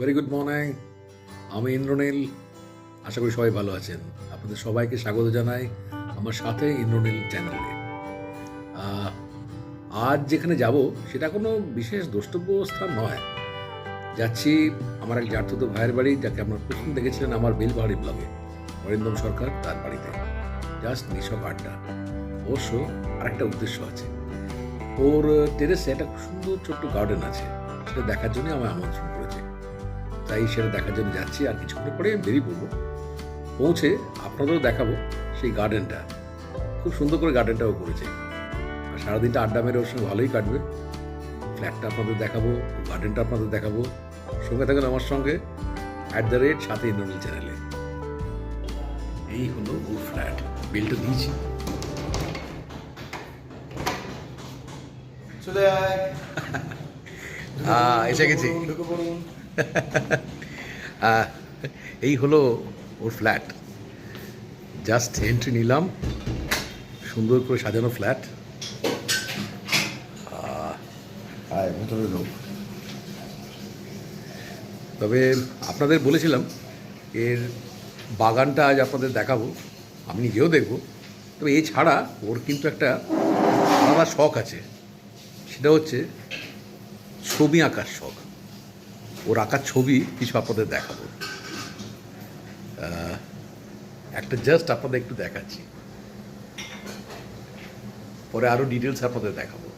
Very good morning. আমি ইন্দ্রনীল। আশা করি সবাই ভালো আছেন। আপনাদের সবাইকে স্বাগত জানাই আমার সাথে ইন্দ্রনীল চ্যানেলে। আজ যেখানে যাব সেটা কোনো বিশেষ দ্রষ্টব্য স্থান নয়। যাচ্ছি আমার এক জার্থত ভাইয়ের বাড়ি, যাকে আপনারা প্রথম দেখেছিলেন আমার বেলবাহারি ব্লগে, অরিন্দম সরকার, তার বাড়িতে। জাস্ট নিছক আড্ডা। অবশ্য আরেকটা উদ্দেশ্য আছে। ওর টেরেসে একটা সুন্দর ছোট্ট গার্ডেন আছে, সেটা দেখার জন্য আমায় আমন্ত্রণ করেছে। তাই সেটা দেখার জন্য যাচ্ছি। আর কিছুক্ষণ পরে আমি বেরিয়ে পড়বো। পৌঁছে আপনাদেরও দেখাবো সেই গার্ডেনটা। খুব সুন্দর করে গার্ডেনটাও করেছে। আর সারাদিনটা আড্ডা মেরে ওর সঙ্গে ভালোই কাটবে। ফ্ল্যাটটা আপনাদের দেখাবো, গার্ডেনটা আপনাদের দেখাবো। সঙ্গে থাকুন আমার সঙ্গে @সাথে ইন্দ্রনীল চ্যানেলে। এই হলো ওর ফ্ল্যাট। বিলটা দিয়েছি। চলে আয়। এসে গেছি। এই হলো ওর ফ্ল্যাট। জাস্ট এন্ট্রি নিলাম। সুন্দর করে সাজানো ফ্ল্যাট। আয় ভেতরে ঢোক। তবে আপনাদের বলেছিলাম এর বাগানটা আজ আপনাদের দেখাবো, আমি নিজেও দেখব। তবে এছাড়া ওর কিন্তু একটা আলাদা শখ আছে, সেটা হচ্ছে ছবি আঁকার শখ। ওর আঁকার ছবি কিছু আপনাদের দেখাবো। একটা জাস্ট আপনাদের একটু দেখাচ্ছি, পরে আরও ডিটেলস আপনাদের দেখাবো।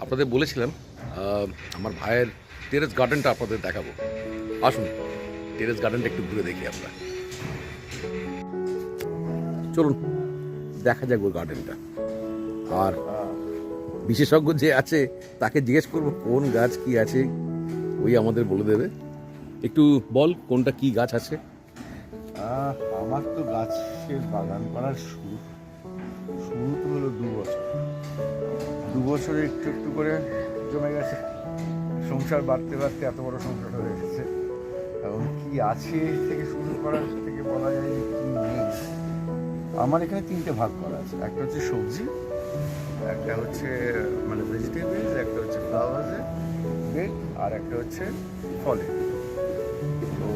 আপনাদের বলেছিলাম আমার ভাইয়ের টেরেস গার্ডেনটা আপনাদের দেখাবো। আসুন টেরেস গার্ডেনটা একটু ঘুরে দেখি আমরা। চলুন দেখা যাক ওই গার্ডেনটা। আর বিশেষজ্ঞ যে আছে তাকে জিজ্ঞেস করবো কোন গাছ কি আছে, ওই আমাদের বলে দেবে। একটু বল কোনটা কি গাছ আছে। আমার তো গাছের বাগান করার শুরু তো হলো 2 বছরে একটু একটু করে জমে গেছে। সংসার বাড়তে বাড়তে এত বড় সংসার হয়ে গেছে। এবং কি আছে থেকে শুরু করার থেকে বলা যায় যে কি নেই। আমার এখানে 3টে ভাগ করা আছে। একটা হচ্ছে সবজি, একটা হচ্ছে মানে ভেজিটেবলস, একটা হচ্ছে ফ্লাওয়ার্সে বেড, আর একটা হচ্ছে ফলে। তো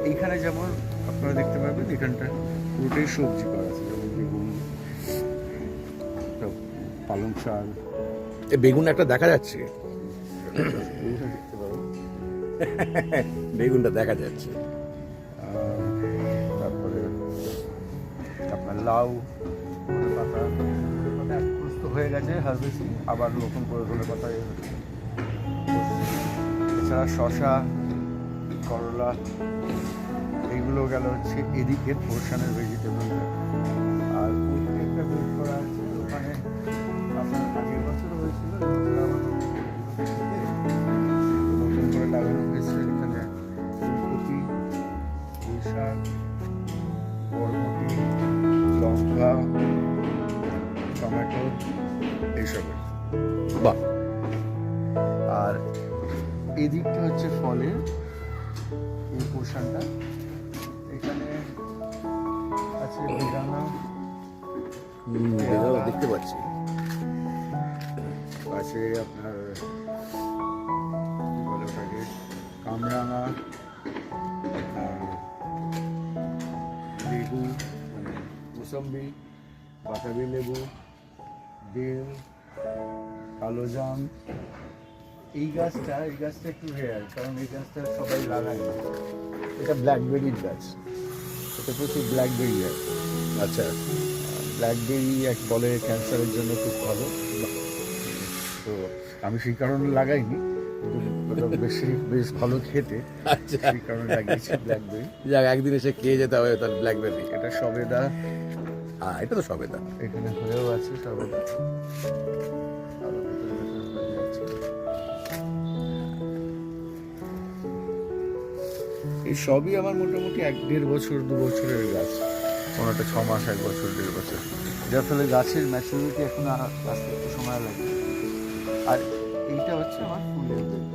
এইখানে যেমন আপনারা দেখতে পাবেন এখানটা পুরোটাই সবজি করা আছে, যেমন বেগুন, পালং শাক। এ বেগুন একটা দেখা যাচ্ছে। দেখতে পাবেন। বেগুনটা দেখা যাচ্ছে। তারপরে আপনার লাউ, ধনে পাতা এক প্রস্ত হয়ে গেছে হারভেস্টিং, আবার নতুন করে ধনে পাতা হচ্ছে। এছাড়া শশা, করলা, এইগুলো গেল হচ্ছে এদিকের পোর্শনের ভেজিটেবল। আর একটা বেড করা আছে ওখানে আপনার আগের বছর হয়েছিল, নতুন করে লাগানো হয়েছে। এখানে ফুলকপি, পুঁই শাক, বরবটি, লঙ্কা, টমেটো, এইসবের। বাহ। আর এদিকটা হচ্ছে ফলের এই পোর্শনটা। এখানে আছে বেদানা, দেখতে পাচ্ছি। আছে আপনার কি বলে ওটাকে, কামরাঙা, লেবু মানে মোসম্বি, বাতাবি লেবু, বেল, কালো জাম। এই গাছটা একটু রেয়ার, কারণ এই গাছটা সবাই লাগায় না। এটা ব্ল্যাকবেরির গাছ। এটা প্রচুর ব্ল্যাকবেরি হয়। আচ্ছা। ব্ল্যাকবেরি এক বলে ক্যান্সারের জন্য খুব ভালো। তো আমি সেই কারণে লাগাইনি, কিন্তু ওটা বেশ ভালো খেতে। আচ্ছা, সেই কারণে লাগিয়েছি ব্ল্যাকবেরি। যাক, একদিন এসে খেয়ে যেতে হবে তাহলে ব্ল্যাকবেরি। এটা সবেদা, এটা তো সবেদা। এখানে হয়েও আছে সবেদা। এই সবই আমার মোটামুটি 1-1.5 বছর 2 বছরের গাছ, কোনোটা 6 মাস, 1 বছর 1.5 বছর, যার ফলে গাছের ম্যাচুরিটি এখন আসতে একটু সময় লাগে। আর এইটা হচ্ছে আমার ফুলের বেড।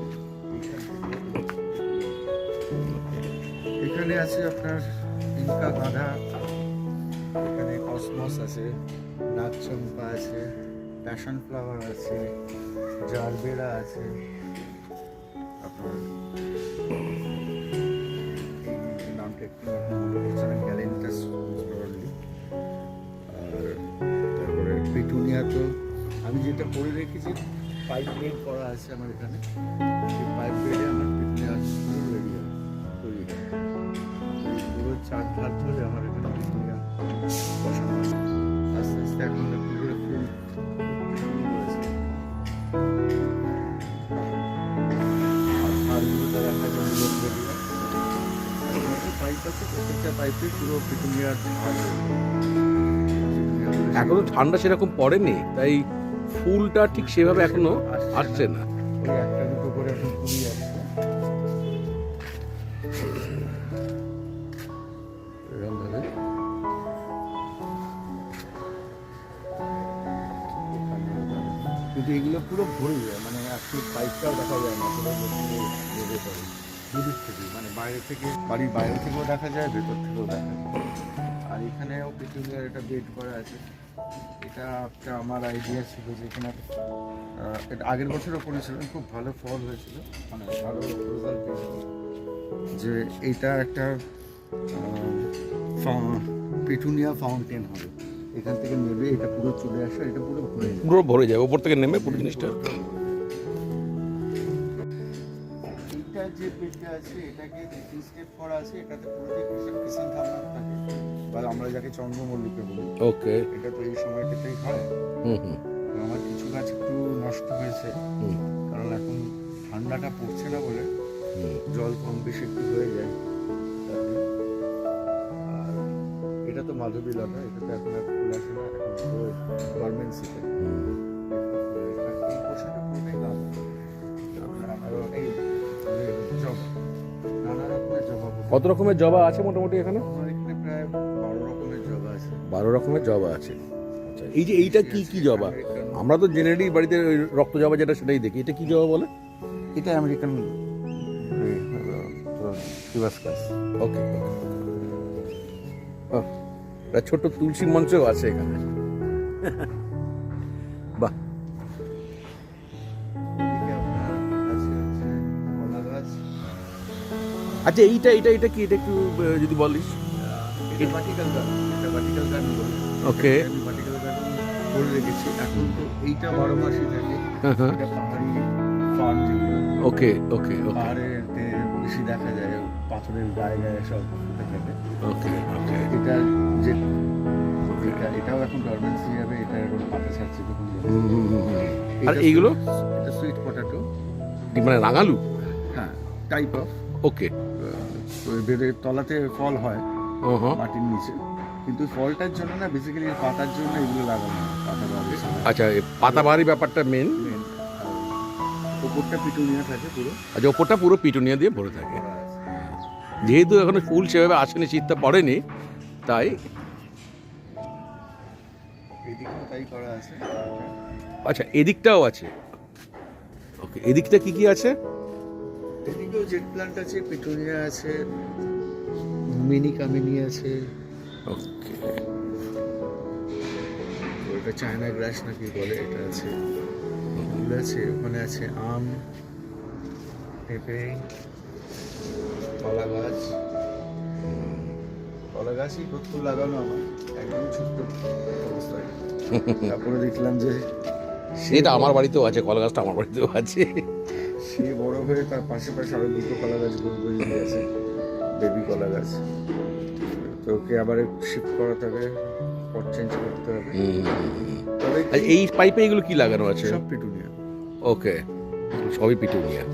এখানে আছে আপনার ইনকা গাঁদা, এখানে কসমস আছে, নাগচম্পা আছে, প্যাশন ফ্লাওয়ার আছে, জারবেরা আছে, আপনার এই নামটা একটু মনে পড়ছে না, গ্যালেন্টাস প্রবাবলি। আর তারপরে পেটুনিয়া, তো আমি যেটা করে রেখেছি পাইপ বেড করা আছে আমার এখানে, সেই পাইপ বেডে আমার পেটুনিয়া পুরো রেডি হবে, তৈরি হবে। এই পুরো 4 ধার ধরে আমার এখানে পেটুনিয়া বসানো আছে। আস্তে আস্তে এখন পুরো ফুল শুরু করেছে। আর ধারগুলো দেখা যায় লোক বেরিয়ে পাইপ আছে, প্রত্যেকটা পাইপে পুরো পেটুনিয়ার ধার। এখনো ঠান্ডা সেরকম পড়েনি, তাই ফুলটা ঠিক সেভাবে এখনো আসছে না। ওই একটা দুটো করে এখন কুড়ি আসছে। এরকম ভাবে কিন্তু এগুলো পুরো ভরে যায়, মানে আজকে পাইপটাও দেখা যায় না, পুরো ভেবে পড়ে দুদিক থেকে, মানে বাইরে থেকে, বাড়ির বাইরে থেকেও দেখা যায়, ভেতর থেকেও দেখা যায়। আর এখানেও পেটুনিয়ার একটা বেড করা আছে। এটা একটা আমার আইডিয়া ছিল যে এখানে এটা আগের বছরও করেছিলাম, খুব ভালো ফল হয়েছিল, মানে ভালো রেজাল্ট পেয়েছিল। যে এটা একটা পেটুনিয়া ফাউন্টেন হবে, এখান থেকে নেবে এটা পুরো চলে আসে, এটা পুরো ভরে যাবে, পুরো ভরে যাবে ওপর থেকে নেমে পুরো জিনিসটা। এইটা যে বেডটা আছে এটাকে 3 স্টেপ করা আছে, এটাতে পুরোটাই কিষান ধারণা থাকে, বা আমরা যাকে চন্দ্রমল্লিকা বলি। ওকে। এটা তো এই সময়টাতেই হয়। হুম হুম তো আমার কিছু গাছ একটু নষ্ট হয়েছে, হুম কারণ এখন ঠান্ডাটা পড়ছে না বলে হুম। জল কম বেশি একটু হয়ে যায় তাতে। আর এটা তো মাধবীলতা, এটা তো এখন আর ফুল আসে না, এখন পুরো গার্মেন্টসিতে। এই পোর্শনটা পুরোটাই গাছ। আরও এই জবা, নানা রকমের জবা। কত রকমের জবা আছে মোটামুটি এখানে? আমার এখানে প্রায় 12 রকমের জবা আছে। 12 রকমের জবা আছে। আচ্ছা, এই যে এইটা কি কি জবা? আমরা তো জেনারেলি বাড়িতে ওই রক্ত জবা যেটা সেটাই দেখি, এটা কি জবা বলে? এটা আমেরিকান হিবাস্কাস। ওকে। একটা ছোট্ট তুলসী মঞ্চও আছে এখানে। বাহ। এদিকে আপনার আছে হচ্ছে কলা গাছ। আচ্ছা, এইটা এটা এটা কি, এটা একটু যদি বলিস। এটা ভার্টিক্যাল গার্ডেন, এটা ভার্টিক্যাল গার্ডেন বলে। ওকে। আমি ভার্টিক্যাল গার্ডেন করে রেখেছি। এখন তো এইটা 12 মাসই থাকে। এটা পাহাড়ি ফার্ম যেগুলো, ওকে ওকে ওকে পাহাড়েতে বেশি দেখা যায়, পাথরের গায়ে গায়ে সব দেখা যায়। ওকে ওকে। এটা যে এটাও এখন গার্মেন্টস যাবে, এটা এখন পাতা ছাড়ছে দেখুন। আর এইগুলো এটা সুইট পটাটো, মানে রাঙালু? হ্যাঁ, টাইপ অফ। ওকে। বেডের তলাতে ফল হয় হ্যাঁ। মাটির নিচে, কিন্তু ফলটার জন্য না, বেসিক্যালি পাতার জন্য এগুলো লাগানো হয়, পাতা বাড়ি। আচ্ছা, পাতাবাড়ি ব্যাপারটা মেন। ওপরটা পিটুনিয়া থাকে পুরো। আচ্ছা, ওপরটা পুরো পিটুনিয়া দিয়ে ভরে থাকে। যেহেতু এখনো ফুল সেভাবে আসেনি, শীতটা পড়েনি, তাই। এদিকেও তাই করা আছে। আচ্ছা, এদিকটাও আছে। ওকে, এদিকটা কি কি আছে? এদিকেও জেট প্ল্যান্ট আছে, পিটুনিয়া আছে, মিনি কামিনি আছে, ওকে। ওটা চায়না গ্রাস নাকি বলে, এটা আছে, এগুলো আছে। ওখানে আছে আম, পেঁপে, কলা গাছ। কলা গাছই প্রথম লাগানো আমার, একদম ছোট্ট অবস্থায়। তারপরে দেখলাম যে সেটা আমার বাড়িতেও আছে, কলা গাছটা আমার বাড়িতেও আছে। সে বড় হয়ে তার পাশে পাশে আরো দুটো কলা গাছ বেরিয়ে আছে, বেবি কলা গাছ। তো ওকে আবার শিফট করাতে হবে, পট চেঞ্জ করতে হবে। তবে আর এই পাইপে এগুলো কি লাগানো আছে? সব পিটুনিয়া। ওকে, সবই পিটুনিয়া।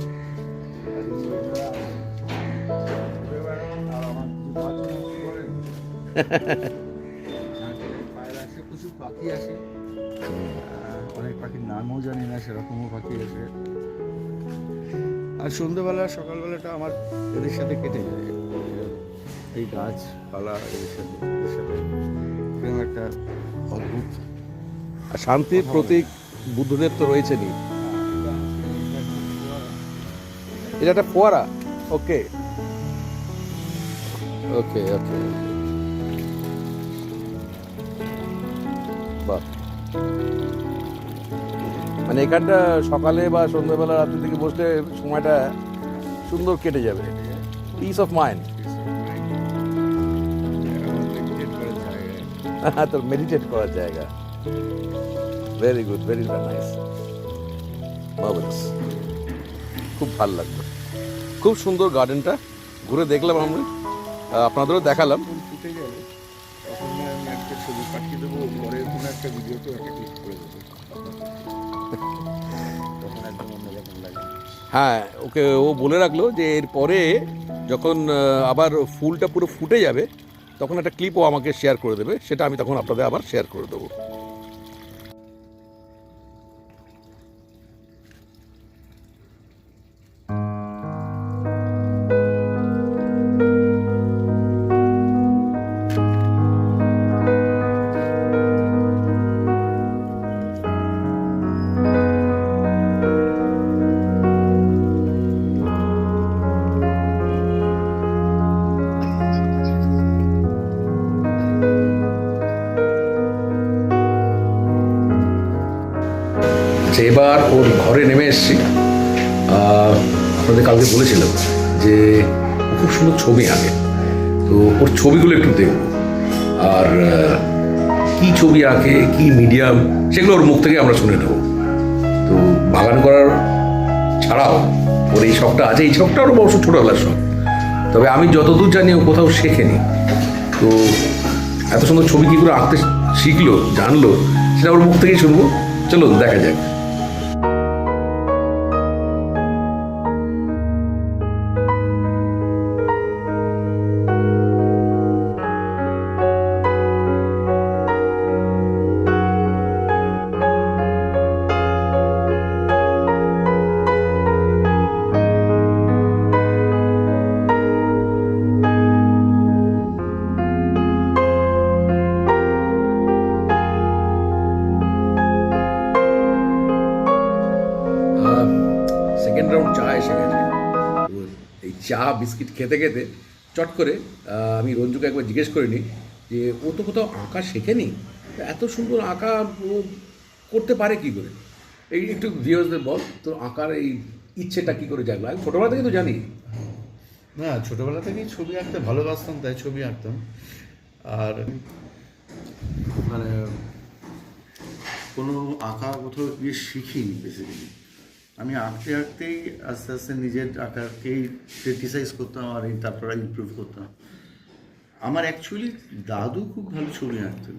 প্রচুর পাখি আসে, অনেক পাখির নামও জানি না, সেরকমও পাখি আসে। আর সন্ধ্যেবেলা সকালবেলাটা আমার এদের সাথে কেটে যায়, এই গাছপালা এদের সাথে এরকম একটা অদ্ভুত। আর শান্তির প্রতীক বুদ্ধদেব তো রয়েছেনই। এটা একটা ফোয়ারা। ওকে। ওকে ওকে, বাহ, মানে এখানটা সকালে বা সন্ধ্যাবেলা রাত্রি থেকে বসলে সময়টা সুন্দর কেটে যাবে, পিস অফ মাইন্ড। তো মেডিটেট করার জায়গা, very good, very nice, marvellous, খুব ভালো লাগলো, খুব সুন্দর গার্ডেনটা, ঘুরে দেখলাম আমরা, আপনাদেরও দেখালাম। ফুটে গেলে তখন আমি একটা ছবি পাঠিয়ে দেবো, পরে কোনো একটা ভিডিওতে একটা ক্লিক করে দেবো, তখন একদম অন্যরকম লাগে। হ্যাঁ, ওকে ও বলে রাখলো যে এরপরে যখন আবার ফুলটা পুরো ফুটে যাবে তখন একটা ক্লিপও আমাকে শেয়ার করে দেবে, সেটা আমি তখন আপনাদের আবার শেয়ার করে দেবো। আচ্ছা, এবার ওর ঘরে নেমে এসেছি। আপনাদের কালকে বলেছিলাম যে ও খুব সুন্দর ছবি আঁকে, তো ওর ছবিগুলো একটু দেখব, আর কি ছবি আঁকে, কি মিডিয়াম, সেগুলো ওর মুখ থেকে আমরা শুনে নেব। তো বাগান করার ছাড়াও ওর এই শখটা আছে, এই শখটা ওর অবশ্য ছোটোবেলার শখ, তবে আমি যতদূর জানি ও কোথাও শেখেনি। তো এত সুন্দর ছবি কী করে আঁকতে শিখলো, জানলো, সেটা ওর মুখ থেকেই শুনবো। চলো দেখা যাক। সেকেন্ড রাউন্ড চা এসে গেছে। তো এই চা বিস্কিট খেতে খেতে চট করে আমি রঞ্জুকে একবার জিজ্ঞেস করিনি যে ও তো কোথাও আঁকা শেখেনি, তো এত সুন্দর আঁকা ও করতে পারে কি করে। এই একটু ভিউয়ার্সদের বল তো, আঁকার এই ইচ্ছেটা কি করে জাগলো? আমি ছোটোবেলা থেকে তো জানি। না, ছোটোবেলা থেকেই ছবি আঁকতে ভালোবাসতাম, তাই ছবি আঁকতাম। আর মানে কোনো আঁকা কোথাও গিয়ে শিখিনি বেসিক্যালি। আমি আঁকতে আঁকতেই আস্তে আস্তে নিজের আঁকাকেই ক্রিটিসাইজ করতাম আর তারপরে ইমপ্রুভ করতাম। আমার অ্যাকচুয়ালি দাদু খুব ভালো ছবি আঁকতেন,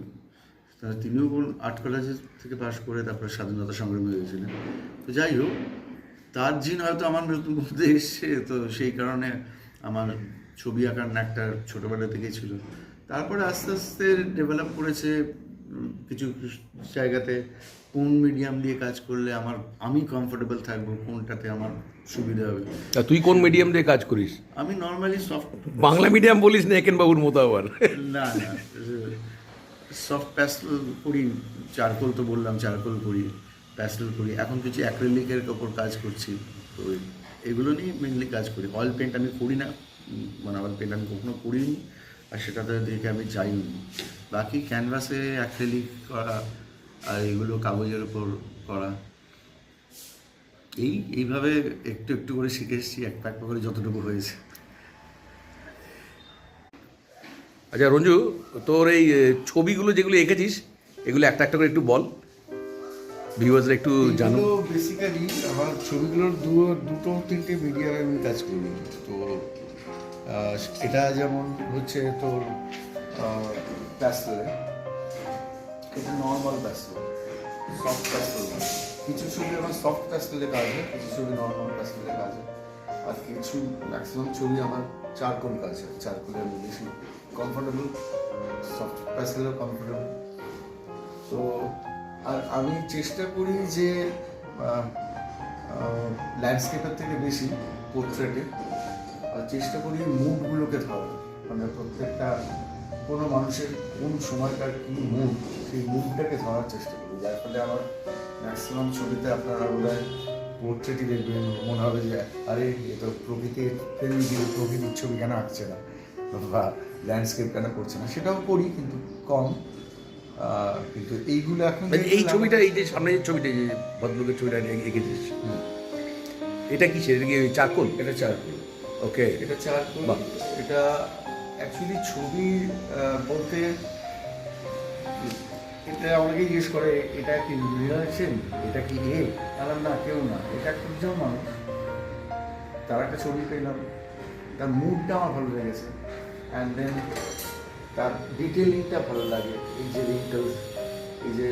তিনিও আর্ট কলেজ থেকে পাশ করে তারপরে স্বাধীনতা সংগ্রামী হয়েছিলেন। তো যাই হোক, তার জিন হয়তো আমার মধ্যে এসছে, তো সেই কারণে আমার ছবি আঁকার একটা ছোটোবেলা থেকেই ছিল। তারপরে আস্তে আস্তে ডেভেলপ করেছে কিছু জায়গাতে, কোন মিডিয়াম দিয়ে কাজ করলে আমি কমফোর্টেবল থাকবো, কোনটাতে আমার সুবিধা হবে। তুই কোন মিডিয়াম দিয়ে কাজ করিস? আমি নর্মালি সফট, বাংলা মিডিয়াম বলিস না একেন বাবুর মতো আবার? না না, সফট প্যাস্টেল করি, চারকোল তো বললাম, চারকোল করি, প্যাস্টেল করি, এখন কিছু অ্যাক্রিলিকের ওপর কাজ করছি। তো এগুলো নিয়ে মেনলি কাজ করি। অয়েল পেন্ট আমি করি না, মানে অয়েল পেন্ট আমি কখনো করিনি, আর সেটাতে দেখে আমি যাইনি। বাকি ক্যানভাসে অ্যাক্রিলিক করা আর এগুলো কাগজের ওপর করা, এইভাবে একটু একটু করে শিখে এসেছি, একটা একটা করে যতটুকু হয়েছে। আচ্ছা রঞ্জু, তোর এই ছবিগুলো যেগুলো এঁকেছিস এগুলো একটা একটা করে একটু বল, ভিউয়ার্সরা একটু জানো। বেসিক্যালি আমার ছবিগুলোর দুটো তিনটে মিডিয়ামে আমি কাজ করি। তো এটা যেমন হচ্ছে তোর প্যাস্টেলে, এটা নর্মাল প্যাস্টেল, সফট প্যাস্টেল। কিছু ছবি আমার সফট প্যাস্টেলে কাজ হয়, কিছু ছবি নর্মাল প্যাস্টেলে কাজ হয়, আর কিছু ম্যাক্সিমাম ছবি আমার চারকোল কাজ হয়। চারকোলে আমি বেশি কমফোর্টেবল, সফট প্যাস্টেলেও কমফোর্টেবল। তো আর আমি চেষ্টা করি যে ল্যান্ডস্কেপের থেকে বেশি পোর্ট্রেটে, আর চেষ্টা করি মুডগুলোকে ধরার, মানে প্রত্যেকটা কোনো মানুষের কোন সময়কার কী মুড, সেই মুডটাকে ধরার চেষ্টা করি। যার ফলে আমার ম্যাক্সিমাম ছবিতে আপনারা বোধহয় পোর্ট্রেটই দেখবেন, মনে হবে যে আরে এ তো প্রকৃতির প্রেমী, প্রকৃতির ছবি কেন আঁকছে না। বা ল্যান্ডস্কেপ কেন করছে না, সেটাও করি কিন্তু কম। কিন্তু এইগুলো এখন মানে এই ছবিটা, এই যে সামনে যে ছবিটা, এই যে ভদ্রলোকের ছবিটা এঁকেছিস, এটা কি সেটা কি চারকোল? এটা চারকোল। ওকে, এটা চারকোল। বাহ। এটা অ্যাকচুয়ালি ছবি বলতে, এটা অনেকেই জিজ্ঞেস করে এটা কি রিলেশন, এটা কি বললাম না, কেউ না, এটা একজন মানুষ, তার একটা ছবি পেলাম, তার মুডটা আমার ভালো লেগেছে, অ্যান্ড দেন তার ডিটেলিংটা ভালো লাগে। এই যে রিঙ্কলস, এই যে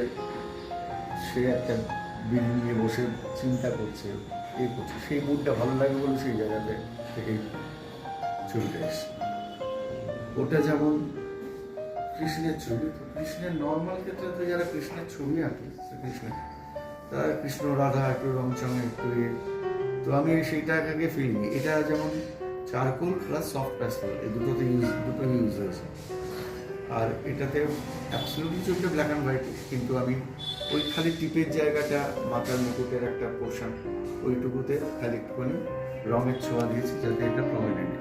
সে একটা বিল্ডিং নিয়ে বসে চিন্তা করছে, করছে, সেই মুডটা ভালো লাগে বলে সেই জায়গাতে থেকে ছবিটা এসছে। ওটা যেমন কৃষ্ণের ছবি, তো কৃষ্ণের নর্মাল ক্ষেত্রে তো যারা কৃষ্ণের ছবি আঁকে কৃষ্ণের, তারা কৃষ্ণ রাধা একটু রংচঙে একটু তো আমি সেইটাকে ফিল নিই। এটা যেমন চারকোল প্লাস সফট প্যাস্টেল, এই দুটো ইউজ হয়েছে। আর এটাতে অ্যাবসলিউটলি ছবিটা ব্ল্যাক অ্যান্ড হোয়াইট, কিন্তু আমি ওই খালি টিপের জায়গাটা, মাথার মুকুটের একটা পোর্শন, ওইটুকুতে খালি একটুখানি রঙের ছোঁয়া দিয়েছি যাতে এটা প্রমিনেন্ট।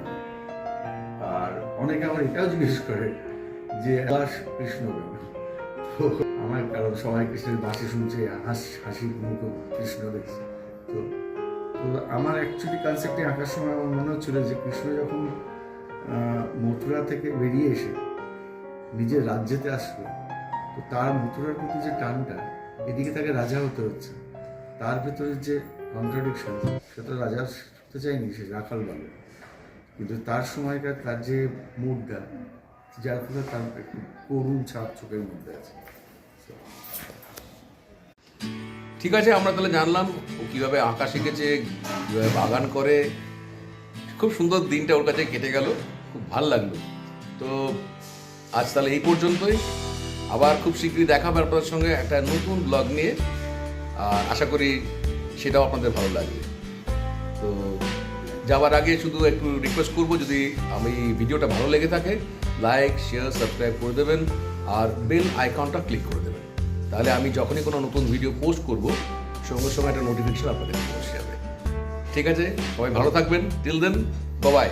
আর অনেকে আমার এটাও জিজ্ঞেস করে যে দাস কৃষ্ণ কেন, তো আমার, কারণ সবাই কৃষ্ণের বাঁশি শুনছে, হাসির মুখ কৃষ্ণ দেখছে। তো আমার অ্যাকচুয়ালি কনসেপ্টে আঁকার সময় আমার মনে হচ্ছিল যে কৃষ্ণ যখন মথুরা থেকে বেরিয়ে এসে নিজের রাজ্যেতে আসলো, তো তার মথুরার প্রতি যে টানটা, এদিকে তাকে রাজা হতে হচ্ছে, তার ভেতরে যে কন্ট্রাডিকশন, সেটা রাজা হতে চায়নি, সে রাখাল বাবু, কিন্তু তার সময়কার তার যে মুডটা, যার ফলে তার একটু করুণ ছাপ চোখের মধ্যে আছে। ঠিক আছে, আমরা তাহলে জানলাম ও কীভাবে আঁকা শিখেছে, কীভাবে বাগান করে। খুব সুন্দর দিনটা ওর কাছে কেটে গেল, খুব ভাল লাগলো। তো আজ তাহলে এই পর্যন্তই, আবার খুব শীঘ্রই দেখা হবে আপনাদের সঙ্গে একটা নতুন ব্লগ নিয়ে, আর আশা করি সেটাও আপনাদের ভালো লাগবে। তো যাওয়ার আগে শুধু একটু রিকোয়েস্ট করবো, যদি আমি ভিডিওটা ভালো লেগে থাকে, লাইক, শেয়ার, সাবস্ক্রাইব করে দেবেন, আর বেল আইকনটা ক্লিক করে দেবেন। তাহলে আমি যখনই কোনো নতুন ভিডিও পোস্ট করব, সঙ্গে সঙ্গে একটা নোটিফিকেশন আপনাদের পৌঁছে যাবে। ঠিক আছে, সবাই ভালো থাকবেন। Till then, bye by.